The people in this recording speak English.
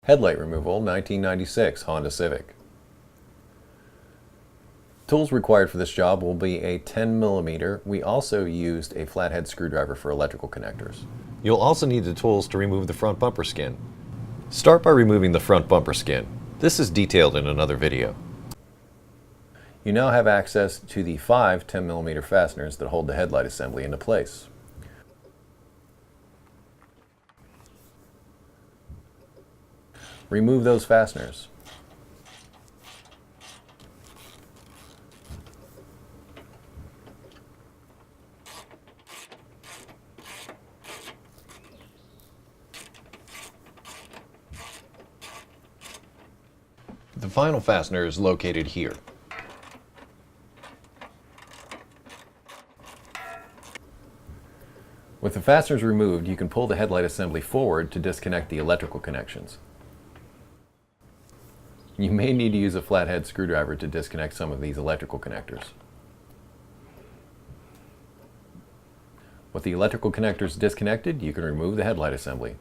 Headlight removal, 1996 Honda Civic. Tools required for this job will be a 10mm. We also used a flathead screwdriver for electrical connectors. You'll also need the tools to remove the front bumper skin. Start by removing the front bumper skin. This is detailed in another video. You now have access to the 5 10mm fasteners that hold the headlight assembly into place. Remove those fasteners. The final fastener is located here. With the fasteners removed, you can pull the headlight assembly forward to disconnect the electrical connections. You may need to use a flathead screwdriver to disconnect some of these electrical connectors. With the electrical connectors disconnected, you can remove the headlight assembly.